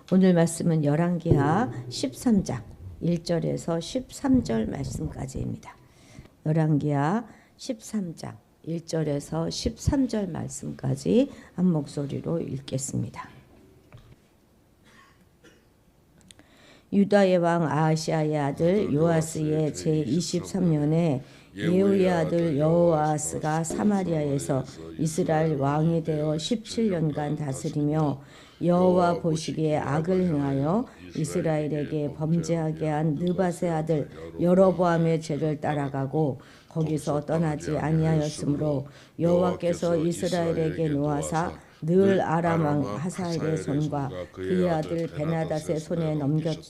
오늘 말씀은 열왕기하 13장 1절에서 13절 말씀까지입니다. 열왕기하 13장 1절에서 13절 말씀까지 한 목소리로 읽겠습니다. 유다의 왕 아하시아의 아들 요아스의 제23년에 예후의 아들 여호아스가 사마리아에서 이스라엘 왕이 되어 17년간 다스리며 여호와 보시기에 악을 행하여 이스라엘에게 범죄하게 한 느밧의 아들 여로보암의 죄를 따라가고 거기서 떠나지 아니하였으므로 여호와께서 이스라엘에게 노하사 늘 아람 왕 하사엘의 손과 그의 아들 베나닷의 손에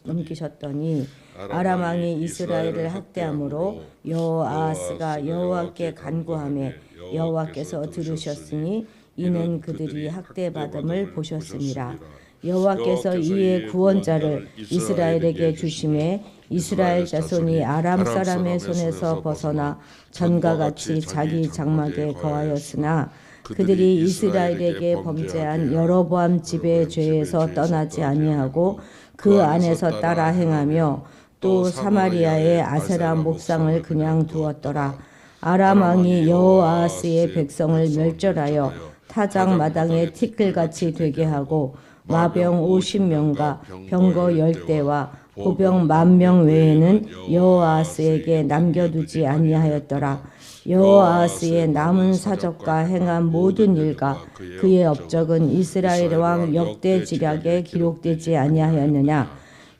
넘기셨더니 아람 왕이 이스라엘을 학대함으로 여호아스가 여호와께 간구하며 여호와께서 들으셨으니 이는 그들이 학대받음을 보셨습니다. 여호와께서 이에 구원자를 이스라엘에게 주심에 이스라엘 자손이 아람 사람의 손에서 벗어나 전과 같이 자기 장막에 거하였으나 그들이 이스라엘에게 범죄한 여로보암 집의 죄에서 떠나지 아니하고 그 안에서 따라 행하며 또 사마리아의 아세라 목상을 그냥 두었더라. 아람 왕이 여호아스의 백성을 멸절하여 타작 마당에 티끌같이 되게 하고 마병 50명과 병거 10대와 보병 10,000명 외에는 여호아스에게 남겨두지 아니하였더라. 여호아스의 남은 사적과 행한 모든 일과 그의 업적은 이스라엘 왕 역대지략에 기록되지 아니하였느냐.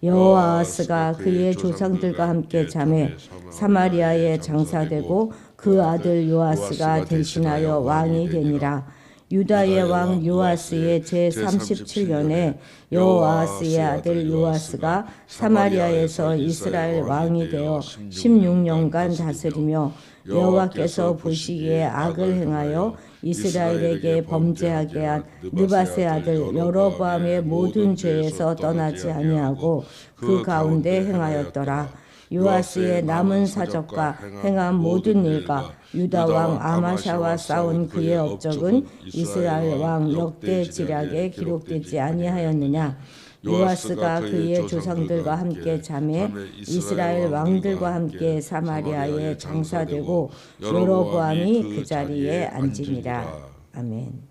여호아스가 그의 조상들과 함께 잠에 사마리아에 장사되고 그 아들 요아스가 대신하여 왕이 되니라. 유다의 왕 요아스의 제37년에 여호아스의 아들 요아스가 사마리아에서 이스라엘 왕이 되어 16년간 다스리며 여호와께서 보시기에 악을 행하여 이스라엘에게 범죄하게 한 느밧의 아들 여로보암의 모든 죄에서 떠나지 아니하고 그 가운데 행하였더라. 요아스의 남은 사적과 행한 모든 일과 유다 왕 아마샤와 싸운 그의 업적은 이스라엘 왕 역대지략에 기록되지 아니하였느냐. 요아스가 그의 조상들과 함께 잠에 이스라엘 왕들과 함께 사마리아에 장사되고 여로보암이 그 자리에 앉으니라. 아멘.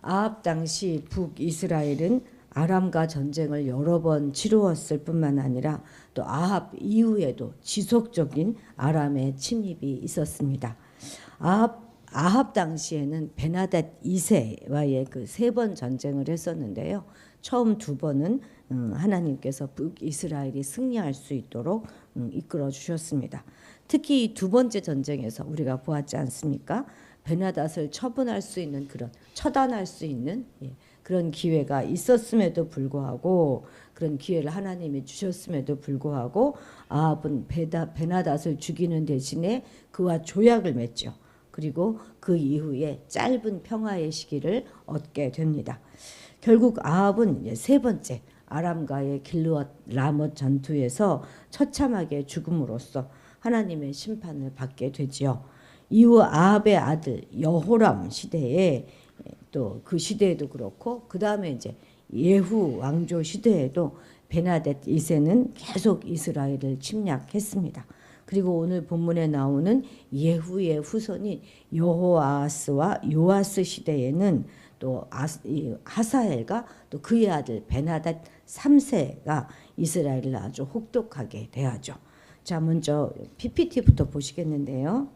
아합 당시 북이스라엘은 아람과 전쟁을 여러 번 치루었을 뿐만 아니라 또 아합 이후에도 지속적인 아람의 침입이 있었습니다. 아합 당시에는 베나닷 2세와의 그 3번 전쟁을 했었는데요. 처음 2번은 하나님께서 북이스라엘이 승리할 수 있도록 이끌어 주셨습니다. 특히 이 2번째 전쟁에서 우리가 보았지 않습니까? 베나닷을 처분할 수 있는 그런 처단할 수 있는 그런 기회가 있었음에도 불구하고 그런 기회를 하나님이 주셨음에도 불구하고 아합은 베나닷을 죽이는 대신에 그와 조약을 맺죠. 그리고 그 이후에 짧은 평화의 시기를 얻게 됩니다. 결국 아합은 3번째 아람과의 길르앗 라못 전투에서 처참하게 죽음으로써 하나님의 심판을 받게 되지요. 이후 아합의 아들 여호람 시대에 또 그 시대에도 그렇고 그 다음에 이제 예후 왕조 시대에도 베나닷 2세는 계속 이스라엘을 침략했습니다. 그리고 오늘 본문에 나오는 예후의 후손인 여호아스와 요아스 시대에는 또 하사엘과 또 그의 아들 베나닷 3세가 이스라엘을 아주 혹독하게 대하죠. 자, 먼저 PPT부터 보시겠는데요.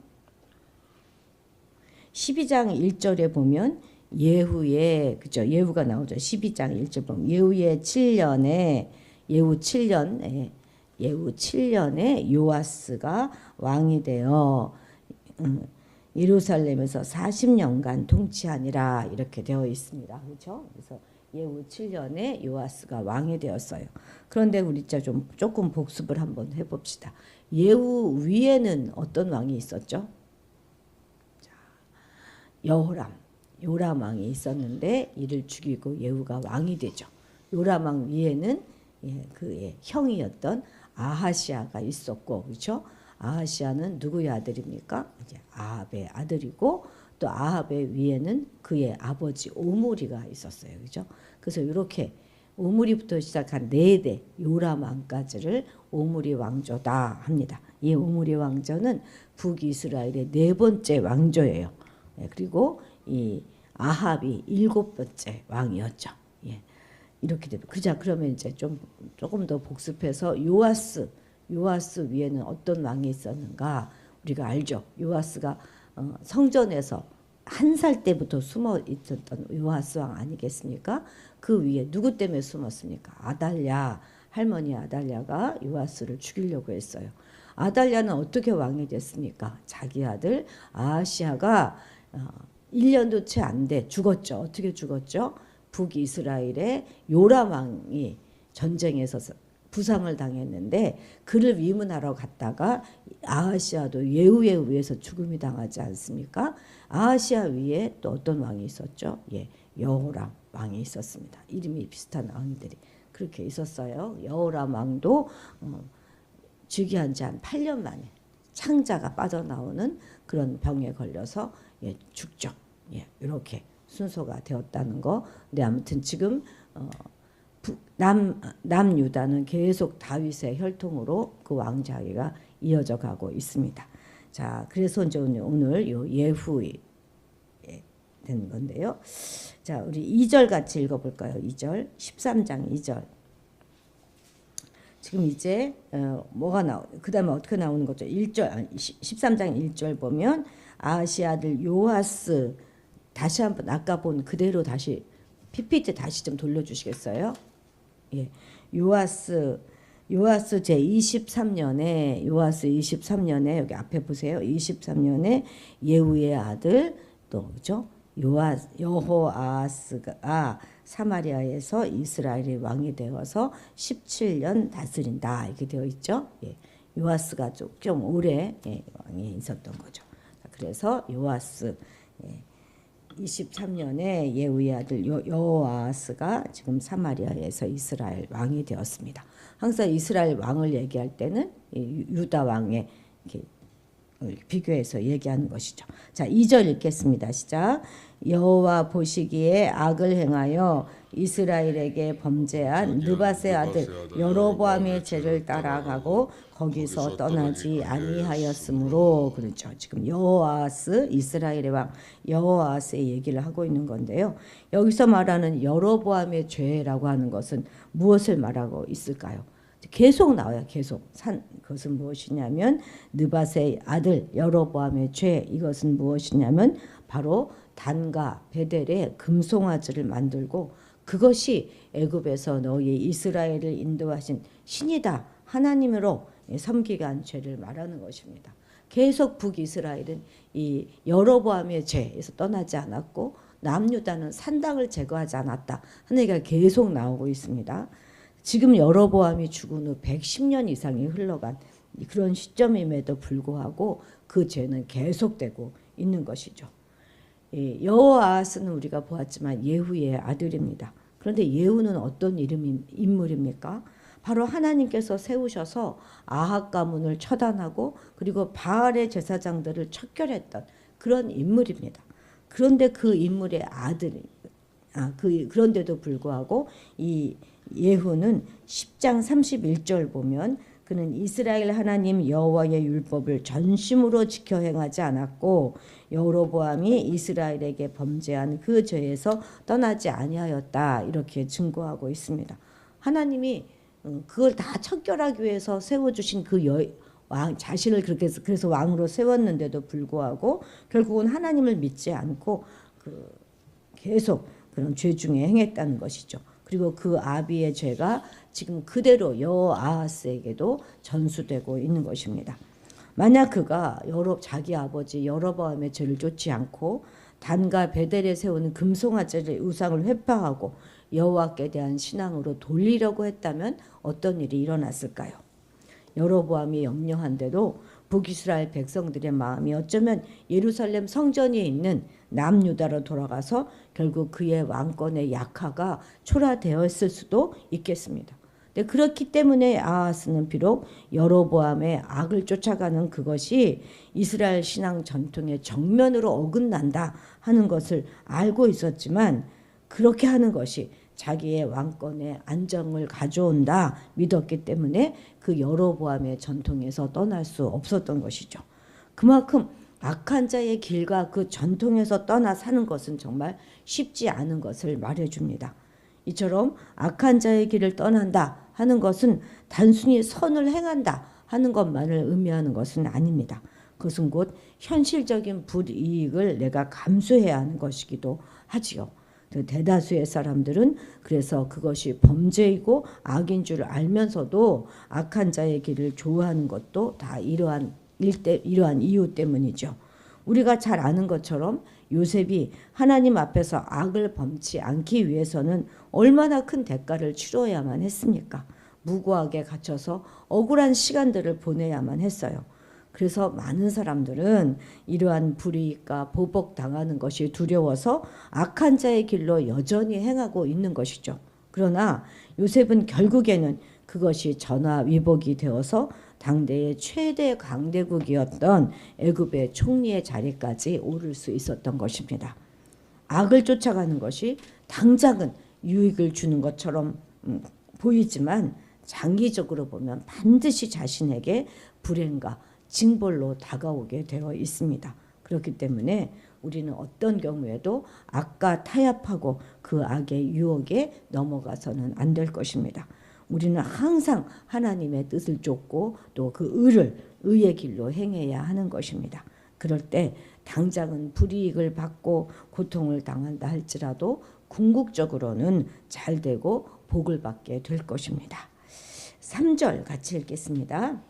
12장 1절에 보면 예후가 나오죠. 12장 1절 보면 예후 7년에 요아스가 왕이 되어 예루살렘에서 40년간 통치하니라 이렇게 되어 있습니다. 그렇죠? 그래서 예후 7년에 요아스가 왕이 되었어요. 그런데 우리 조금 복습을 한번 해봅시다. 예후 위에는 어떤 왕이 있었죠? 자, 요람 왕이 있었는데 이를 죽이고 예후가 왕이 되죠. 요람 왕 위에는 그의 형이었던 아하시아가 있었고, 그렇죠? 아하시아는 누구의 아들입니까? 이제 아합의 아들이고 또 아합의 위에는 그의 아버지 오므리가 있었어요. 그죠? 그래서 이렇게 오므리부터 시작한 4대 요람 왕까지를 오므리 왕조다 합니다. 이 오므리 왕조는 북이스라엘의 4번째 왕조예요. 그리고 이 아합이 7번째 왕이었죠. 예. 이렇게 되면 그러면 이제 조금 더 복습해서 요아스 위에는 어떤 왕이 있었는가 우리가 알죠. 요아스가 성전에서 1살 때부터 숨어 있었던 요아스 왕 아니겠습니까? 그 위에 누구 때문에 숨었습니까? 아달랴 할머니 아달랴가 요아스를 죽이려고 했어요. 아달랴는 어떻게 왕이 됐습니까? 자기 아들 아하시아가 1년도 채 안 돼 죽었죠. 어떻게 죽었죠? 북이스라엘의 요람 왕이 전쟁에서 부상을 당했는데 그를 위문하러 갔다가 아하시아도 예후에 의해서 죽음이 당하지 않습니까? 아하시아 위에 또 어떤 왕이 있었죠? 예, 여호람 왕이 있었습니다. 이름이 비슷한 왕들이 그렇게 있었어요. 여호람 왕도 즉위한 지 한 8년 만에 창자가 빠져나오는 그런 병에 걸려서 죽죠. 이렇게 순서가 되었다는 거. 근데 아무튼 지금 남유다는 계속 다윗의 혈통으로 그 왕자위가 이어져 가고 있습니다. 자, 그래서 이제 오늘 요 예후에 된 건데요. 자, 우리 2절 같이 읽어볼까요? 2절, 13장 2절. 지금 이제 뭐가 그 다음에 어떻게 나오는 거죠? 1절, 13장 1절 보면 아하시 아들 요아스 다시 한번 아까 본 그대로 다시 PPT 다시 좀 돌려주시겠어요? 예, 요아스 제 23년에 요아스 23년에 여기 앞에 보세요. 23년에 예후의 아들 또 그죠? 여호아스가 사마리아에서 이스라엘의 왕이 되어서 17년 다스린다 이렇게 되어 있죠. 예, 요아스가 좀 오래 왕이 있었던 거죠. 그래서 요아스 23년에 예후의 아들 여호아스가 지금 사마리아에서 이스라엘 왕이 되었습니다. 항상 이스라엘 왕을 얘기할 때는 유다 왕에 이렇게 비교해서 얘기하는 것이죠. 자, 2절 읽겠습니다. 시작. 여호와 보시기에 악을 행하여 이스라엘에게 범죄한 느밧의 아들 여로보암의 죄를 따라가고 거기서 떠나지 아니하였으므로 그렇죠. 지금 여호아스 이스라엘의 왕 여호아스의 얘기를 하고 있는 건데요. 여기서 말하는 여로보암의 죄라고 하는 것은 무엇을 말하고 있을까요? 계속 나와요. 계속. 그것은 무엇이냐면 느밧의 아들 여로보암의 죄. 이것은 무엇이냐면 바로 단과 베델의 금송아지를 만들고 그것이 애굽에서 너희 이스라엘을 인도하신 신이다. 하나님으로 섬기게 한 죄를 말하는 것입니다. 계속 북이스라엘은 이 여로보암의 죄에서 떠나지 않았고 남유다는 산당을 제거하지 않았다. 하는 얘기가 계속 나오고 있습니다. 지금 여로보암이 죽은 후 110년 이상이 흘러간 그런 시점임에도 불구하고 그 죄는 계속되고 있는 것이죠. 여호아스는 우리가 보았지만 예후의 아들입니다. 그런데 예후는 어떤 인물입니까? 바로 하나님께서 세우셔서 아합 가문을 처단하고 그리고 바알의 제사장들을 척결했던 그런 인물입니다. 그런데 그 인물의 아들이 그런데도 불구하고 이 예후는 10장 31절 보면 그는 이스라엘 하나님 여호와의 율법을 전심으로 지켜 행하지 않았고 여로보암이 이스라엘에게 범죄한 그 죄에서 떠나지 아니하였다 이렇게 증거하고 있습니다. 하나님이 그걸 다 척결하기 위해서 세워주신 그 왕 자신을 그래서 왕으로 세웠는데도 불구하고 결국은 하나님을 믿지 않고 계속 그런 죄 중에 행했다는 것이죠. 그리고 그 아비의 죄가 지금 그대로 여호아스에게도 전수되고 있는 것입니다. 만약 그가 자기 아버지 여로보암의 죄를 쫓지 않고 단과 베델에 세우는 금송아지의 우상을 회파하고 여호와께 대한 신앙으로 돌리려고 했다면 어떤 일이 일어났을까요? 여로보암이 염려한데도 북이스라엘 백성들의 마음이 어쩌면 예루살렘 성전이 있는 남유다로 돌아가서 결국 그의 왕권의 약화가 초래되었을 수도 있겠습니다. 근데 그렇기 때문에 아하스는 비록 여로보암의 악을 쫓아가는 그것이 이스라엘 신앙 전통의 정면으로 어긋난다 하는 것을 알고 있었지만 그렇게 하는 것이 자기의 왕권의 안정을 가져온다 믿었기 때문에 그 여로보암의 전통에서 떠날 수 없었던 것이죠. 그만큼 악한 자의 길과 그 전통에서 떠나 사는 것은 정말 쉽지 않은 것을 말해줍니다. 이처럼 악한 자의 길을 떠난다 하는 것은 단순히 선을 행한다 하는 것만을 의미하는 것은 아닙니다. 그것은 곧 현실적인 불이익을 내가 감수해야 하는 것이기도 하지요. 대다수의 사람들은 그래서 그것이 범죄이고 악인 줄 알면서도 악한 자의 길을 좋아하는 것도 다 이러한 이유 때문이죠. 우리가 잘 아는 것처럼 요셉이 하나님 앞에서 악을 범치 않기 위해서는 얼마나 큰 대가를 치러야만 했습니까? 무고하게 갇혀서 억울한 시간들을 보내야만 했어요. 그래서 많은 사람들은 이러한 불이익과 보복당하는 것이 두려워서 악한 자의 길로 여전히 행하고 있는 것이죠. 그러나 요셉은 결국에는 그것이 전화위복이 되어서 당대의 최대 강대국이었던 애굽의 총리의 자리까지 오를 수 있었던 것입니다. 악을 쫓아가는 것이 당장은 유익을 주는 것처럼 보이지만 장기적으로 보면 반드시 자신에게 불행과 징벌로 다가오게 되어 있습니다. 그렇기 때문에 우리는 어떤 경우에도 악과 타협하고 그 악의 유혹에 넘어가서는 안 될 것입니다. 우리는 항상 하나님의 뜻을 쫓고 또 그 의의 길로 행해야 하는 것입니다. 그럴 때 당장은 불이익을 받고 고통을 당한다 할지라도 궁극적으로는 잘 되고 복을 받게 될 것입니다. 3절 같이 읽겠습니다.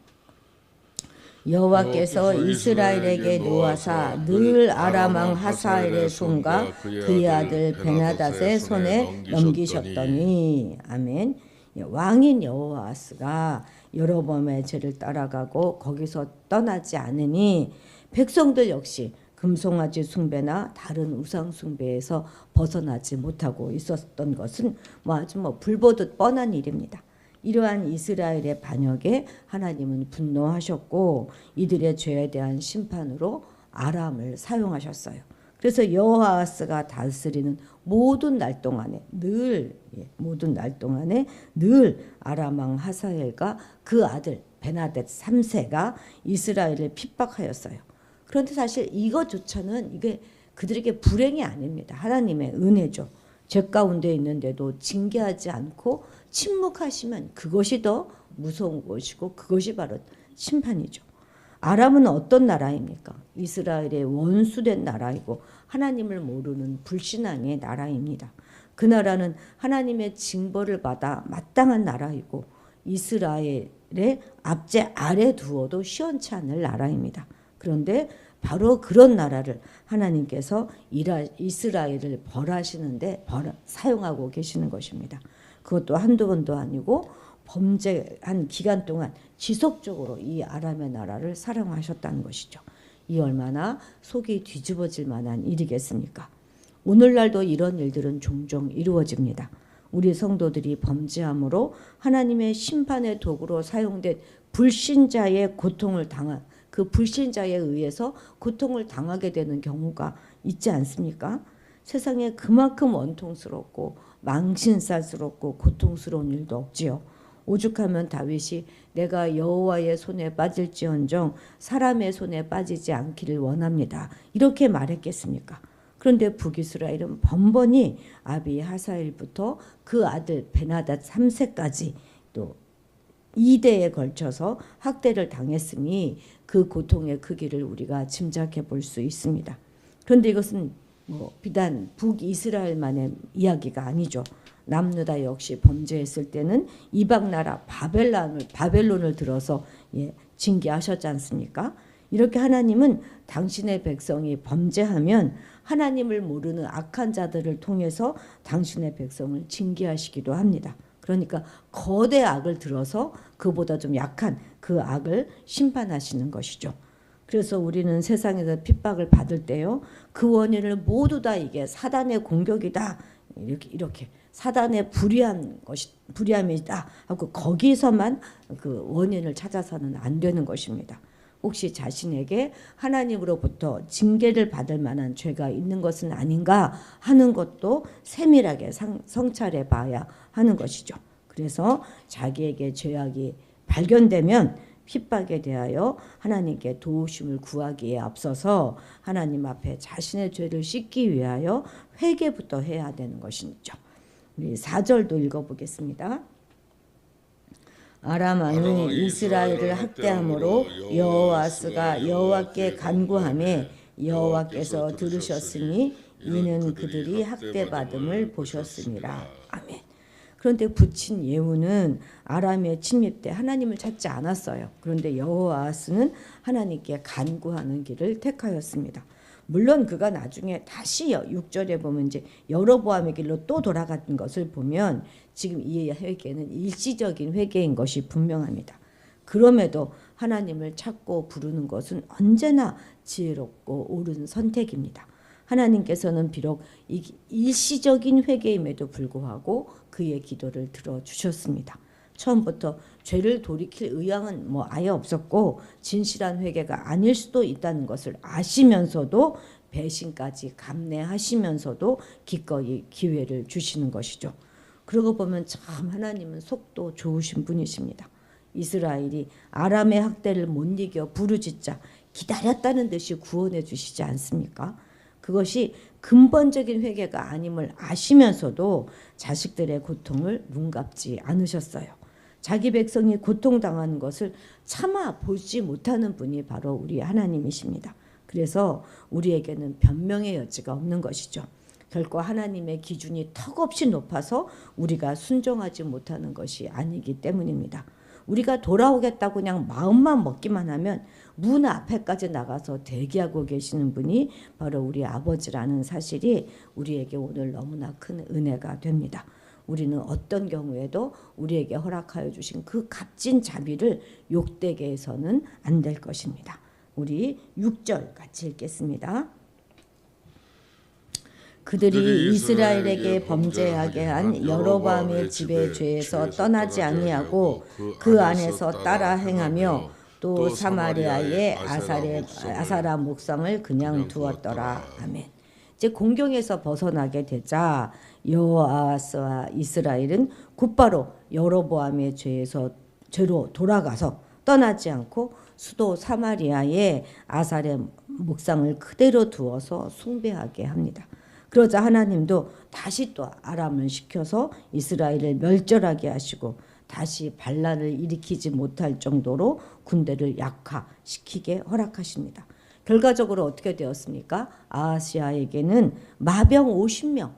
여호와께서 이스라엘에게 노하사 늘 아람 왕 하사엘의 손과 그의 아들 베나닷의 손에 넘기셨더니 아멘. 왕인 여호아스가 여로보암의 죄를 따라가고 거기서 떠나지 않으니 백성들 역시 금송아지 숭배나 다른 우상 숭배에서 벗어나지 못하고 있었던 것은 아주 불보듯 뻔한 일입니다. 이러한 이스라엘의 반역에 하나님은 분노하셨고 이들의 죄에 대한 심판으로 아람을 사용하셨어요. 그래서 여호아스가 다스리는 모든 날 동안에 늘 아람 왕 하사엘과 그 아들 베나닷 3세가 이스라엘을 핍박하였어요. 그런데 사실 이것조차는 이게 그들에게 불행이 아닙니다. 하나님의 은혜죠. 죄 가운데 있는데도 징계하지 않고 침묵하시면 그것이 더 무서운 것이고 그것이 바로 심판이죠. 아람은 어떤 나라입니까? 이스라엘의 원수된 나라이고 하나님을 모르는 불신앙의 나라입니다. 그 나라는 하나님의 징벌을 받아 마땅한 나라이고 이스라엘의 압제 아래 두어도 시원치 않을 나라입니다. 그런데 바로 그런 나라를 하나님께서 이스라엘을 벌하시는데 사용하고 계시는 것입니다. 그것도 한두 번도 아니고 범죄한 기간 동안 지속적으로 이 아람의 나라를 사랑하셨다는 것이죠. 이 얼마나 속이 뒤집어질 만한 일이겠습니까? 오늘날도 이런 일들은 종종 이루어집니다. 우리 성도들이 범죄함으로 하나님의 심판의 도구로 사용된 불신자의 고통을 당한 그 불신자에 의해서 고통을 당하게 되는 경우가 있지 않습니까? 세상에 그만큼 원통스럽고 망신살스럽고 고통스러운 일도 없지요. 오죽하면 다윗이 내가 여호와의 손에 빠질지언정 사람의 손에 빠지지 않기를 원합니다. 이렇게 말했겠습니까? 그런데 북이스라엘은 번번이 아비 하사엘부터 그 아들 베나닷 3세까지 또 2대에 걸쳐서 학대를 당했으니 그 고통의 크기를 우리가 짐작해 볼 수 있습니다. 그런데 이것은 비단 북이스라엘만의 이야기가 아니죠. 남유다 역시 범죄했을 때는 이방 나라 바벨론을 들어서 징계하셨지 않습니까? 이렇게 하나님은 당신의 백성이 범죄하면 하나님을 모르는 악한 자들을 통해서 당신의 백성을 징계하시기도 합니다. 그러니까 거대 악을 들어서 그보다 좀 약한 그 악을 심판하시는 것이죠. 그래서 우리는 세상에서 핍박을 받을 때요, 그 원인을 모두 다 이게 사단의 공격이다 이렇게 사단의 불의함이다 하고 거기서만 그 원인을 찾아서는 안 되는 것입니다. 혹시 자신에게 하나님으로부터 징계를 받을 만한 죄가 있는 것은 아닌가 하는 것도 세밀하게 성찰해 봐야 하는 것이죠. 그래서 자기에게 죄악이 발견되면 핍박에 대하여 하나님께 도우심을 구하기에 앞서서 하나님 앞에 자신의 죄를 씻기 위하여 회개부터 해야 되는 것이죠. 우리 4절도 읽어보겠습니다. 아람 왕이 이스라엘을 학대함으로 여호아스가 여호와께 간구하매 여호와께서 들으셨으니 이는 그들이 학대받음을 보셨습니다. 아멘. 그런데 붙인 예후는 아람의 침입 때 하나님을 찾지 않았어요. 그런데 여호아스는 하나님께 간구하는 길을 택하였습니다. 물론 그가 나중에 다시 6절에 보면 이제 여로보암의 길로 또 돌아간 것을 보면 지금 이 회개는 일시적인 회개인 것이 분명합니다. 그럼에도 하나님을 찾고 부르는 것은 언제나 지혜롭고 옳은 선택입니다. 하나님께서는 비록 일시적인 회개임에도 불구하고 그의 기도를 들어주셨습니다. 처음부터 죄를 돌이킬 의향은 아예 없었고 진실한 회개가 아닐 수도 있다는 것을 아시면서도 배신까지 감내하시면서도 기꺼이 기회를 주시는 것이죠. 그러고 보면 참 하나님은 속도 좋으신 분이십니다. 이스라엘이 아람의 학대를 못 이겨 부르짖자 기다렸다는 듯이 구원해 주시지 않습니까? 그것이 근본적인 회개가 아님을 아시면서도 자식들의 고통을 눈감지 않으셨어요. 자기 백성이 고통당하는 것을 차마 보지 못하는 분이 바로 우리 하나님이십니다. 그래서 우리에게는 변명의 여지가 없는 것이죠. 결코 하나님의 기준이 턱없이 높아서 우리가 순종하지 못하는 것이 아니기 때문입니다. 우리가 돌아오겠다고 그냥 마음만 먹기만 하면 문 앞에까지 나가서 대기하고 계시는 분이 바로 우리 아버지라는 사실이 우리에게 오늘 너무나 큰 은혜가 됩니다. 우리는 어떤 경우에도 우리에게 허락하여 주신 그 값진 자비를 욕되게 해서는 안 될 것입니다. 우리 6절 같이 읽겠습니다. 그들이 이스라엘에게 범죄하게 한 여로보암의 집의 죄에서 떠나지 아니하고 그 안에서 따라 행하며 또 사마리아의 아사라 목상을 그냥 두었더라. 아멘. 이제 공경에서 벗어나게 되자 여호아스와 이스라엘은 곧바로 여로보암의 죄로 돌아가서 떠나지 않고 수도 사마리아의 아사레 목상을 그대로 두어서 숭배하게 합니다. 그러자 하나님도 다시 또 아람을 시켜서 이스라엘을 멸절하게 하시고 다시 반란을 일으키지 못할 정도로 군대를 약화시키게 허락하십니다. 결과적으로 어떻게 되었습니까? 아하시아에게는 마병 50명,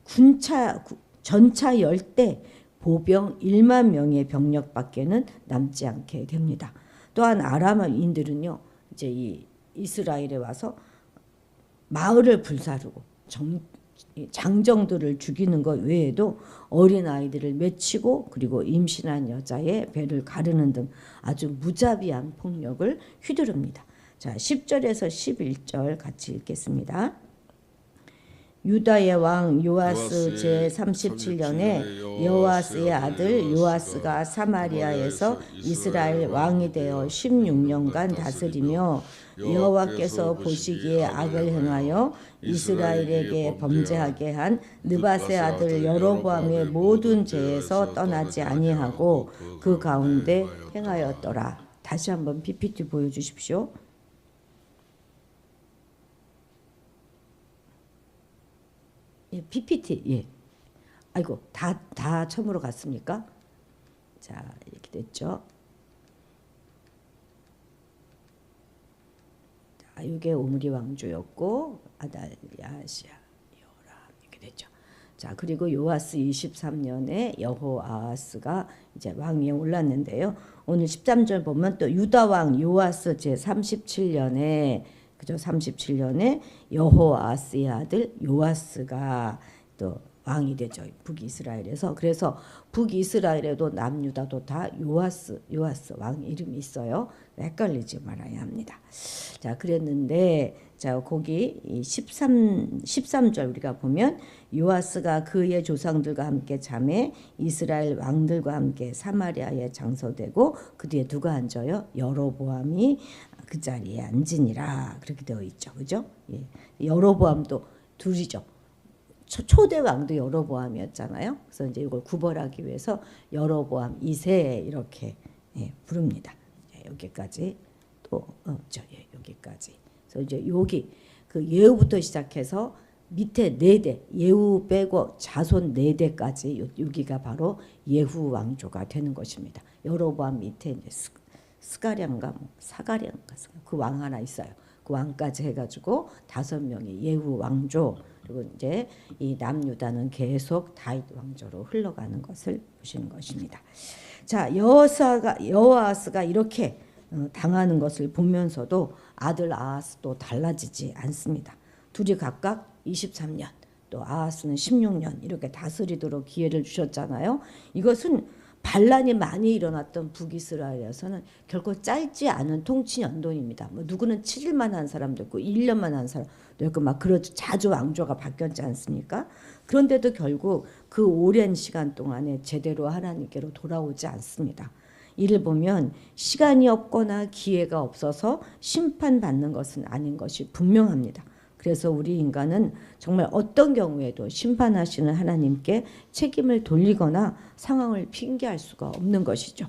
전차 10대, 보병 1만 명의 병력밖에는 남지 않게 됩니다. 또한 아람인들은요, 이제 이 이스라엘에 와서 마을을 불사르고 장정들을 죽이는 것 외에도 어린아이들을 맺히고 그리고 임신한 여자의 배를 가르는 등 아주 무자비한 폭력을 휘두릅니다. 자, 10절에서 11절 같이 읽겠습니다. 유다의 왕 요아스 제37년에 여호아스의 아들 요아스가 사마리아에서 이스라엘 왕이 되어 16년간 다스리며 여호와께서 보시기에 악을 행하여 이스라엘에게 범죄하게 한 느밧의 아들 여로보암의 모든 죄에서 떠나지 아니하고 그 가운데 행하였더라. 다시 한번 PPT 보여주십시오. 예, PPT. 예. 아이고, 다 처음으로 갔습니까? 자, 이렇게 됐죠. 자, 이게 오므리 왕조였고 아달랴시아 요람 이렇게 됐죠. 자, 그리고 요아스 23년에 여호아하스가 이제 왕위에 올랐는데요. 오늘 13절 보면 또 유다 왕 요아스 제 37년에 그죠? 37년에 여호아스의 아들 요아스가 또 왕이 되죠. 북이스라엘에서. 그래서 북이스라엘에도 남유다도 다 요아스 왕 이름이 있어요. 헷갈리지 말아야 합니다. 자, 그랬는데 자, 거기 13절 우리가 보면 요아스가 그의 조상들과 함께 잠에 이스라엘 왕들과 함께 사마리아에 장서되고 그 뒤에 누가 앉아요? 여로보암이 그 자리에 앉으니라. 그렇게 되어 있죠. 그죠? 예. 여로보암도 둘이죠. 초대 왕도 여로보암이었잖아요. 그래서 이제 이걸 구벌하기 위해서 여로보암 2세 이렇게 부릅니다. 여기까지 또 여기까지. 그래서 이제 여기 그 예후부터 시작해서 밑에 4대 예후 빼고 자손 4대까지 여기가 바로 예후 왕조가 되는 것입니다. 여로보암 밑에 이제 스가랴인가 뭐 사가랴인가 그 왕 하나 있어요. 그 왕까지 해가지고 5명의 예후 왕조. 그리고 이제 이 남유다는 계속 다윗 왕조로 흘러가는 것을 보시는 것입니다. 자, 여호아스가 이렇게 당하는 것을 보면서도 아들 아하스도 달라지지 않습니다. 둘이 각각 23년, 또 아하스는 16년 이렇게 다스리도록 기회를 주셨잖아요. 이것은 반란이 많이 일어났던 북이스라엘에서는 결코 짧지 않은 통치 연도입니다. 뭐 누구는 7일만 한 사람도 있고 1년만 한 사람도 있고 막 그렇죠. 자주 왕조가 바뀌었지 않습니까? 그런데도 결국 그 오랜 시간 동안에 제대로 하나님께로 돌아오지 않습니다. 이를 보면 시간이 없거나 기회가 없어서 심판받는 것은 아닌 것이 분명합니다. 그래서 우리 인간은 정말 어떤 경우에도 심판하시는 하나님께 책임을 돌리거나 상황을 핑계할 수가 없는 것이죠.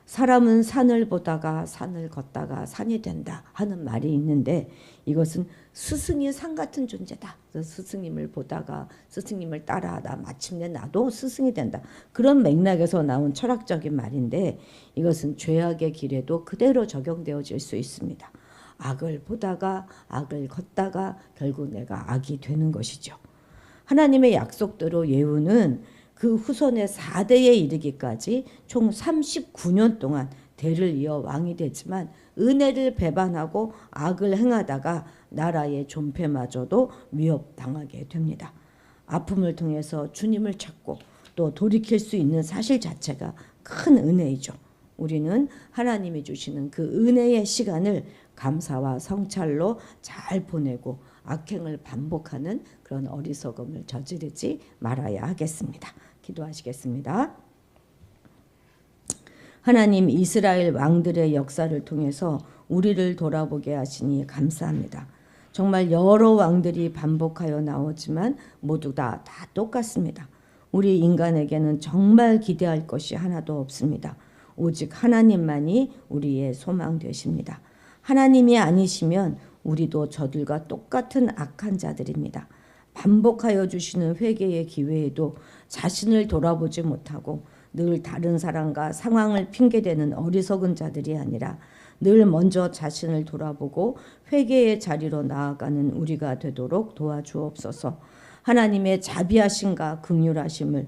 사람은 산을 보다가 산을 걷다가 산이 된다 하는 말이 있는데 이것은 스승이 산 같은 존재다. 그래서 스승님을 보다가 스승님을 따라하다 마침내 나도 스승이 된다. 그런 맥락에서 나온 철학적인 말인데 이것은 죄악의 길에도 그대로 적용되어질 수 있습니다. 악을 보다가 악을 걷다가 결국 내가 악이 되는 것이죠. 하나님의 약속대로 예후는 그 후손의 4대에 이르기까지 총 39년 동안 대를 이어 왕이 되지만 은혜를 배반하고 악을 행하다가 나라의 존폐마저도 위협당하게 됩니다. 아픔을 통해서 주님을 찾고 또 돌이킬 수 있는 사실 자체가 큰 은혜이죠. 우리는 하나님이 주시는 그 은혜의 시간을 감사와 성찰로 잘 보내고 악행을 반복하는 그런 어리석음을 저지르지 말아야 하겠습니다. 기도하시겠습니다. 하나님, 이스라엘 왕들의 역사를 통해서 우리를 돌아보게 하시니 감사합니다. 정말 여러 왕들이 반복하여 나오지만 모두 다 똑같습니다. 우리 인간에게는 정말 기대할 것이 하나도 없습니다. 오직 하나님만이 우리의 소망 되십니다. 하나님이 아니시면 우리도 저들과 똑같은 악한 자들입니다. 반복하여 주시는 회개의 기회에도 자신을 돌아보지 못하고 늘 다른 사람과 상황을 핑계대는 어리석은 자들이 아니라 늘 먼저 자신을 돌아보고 회개의 자리로 나아가는 우리가 되도록 도와주옵소서. 하나님의 자비하심과 긍휼하심을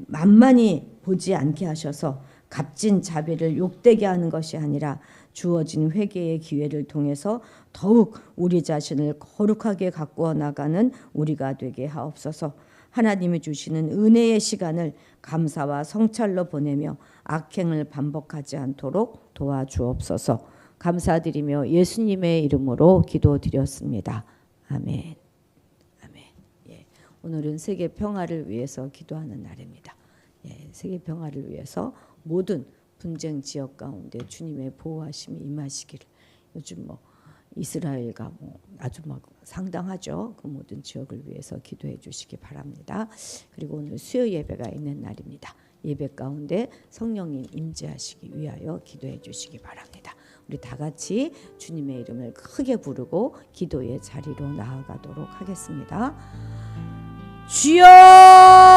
만만히 보지 않게 하셔서 값진 자비를 욕되게 하는 것이 아니라 주어진 회개의 기회를 통해서 더욱 우리 자신을 거룩하게 가꾸어 나가는 우리가 되게 하옵소서. 하나님이 주시는 은혜의 시간을 감사와 성찰로 보내며 악행을 반복하지 않도록 도와주옵소서. 감사드리며 예수님의 이름으로 기도드렸습니다. 아멘. 아멘. 예, 오늘은 세계 평화를 위해서 기도하는 날입니다. 예, 세계 평화를 위해서 모든 분쟁 지역 가운데 주님의 보호하심이 임하시기를. 요즘 뭐 이스라엘과 뭐 아주 막 상당하죠. 그 모든 지역을 위해서 기도해 주시기 바랍니다. 그리고 오늘 수요 예배가 있는 날입니다. 예배 가운데 성령님 임재하시기 위하여 기도해 주시기 바랍니다. 우리 다 같이 주님의 이름을 크게 부르고 기도의 자리로 나아가도록 하겠습니다. 주여!